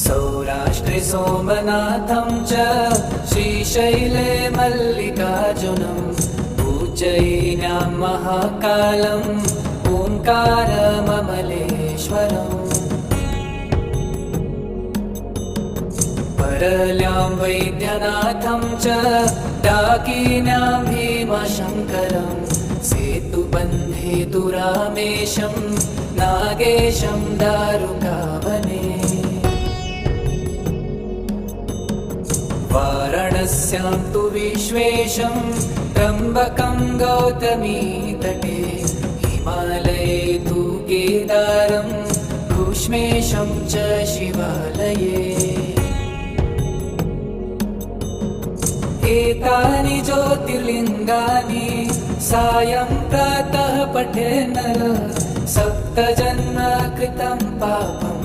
सौराष्ट्रे सोमनाथं च श्रीशैले मल्लिकार्जुनम् उज्जयिन्यां महाकालम् ओङ्कारममलेश्वरम् परल्यां वैद्यनाथं च डाकिन्यां भीमशङ्करम् सेतुबन्धे तु रामेशं नागेशं दारुकावने वाराणस्यां तु विश्वेशं त्र्यम्बकं गौतमीतटे हिमालये तु केदारं घुष्मेशं च शिवालये एतानि ज्योतिर्लिङ्गानि सायं प्रातः पठेन् नरः सप्तजन्म कृतं पापम्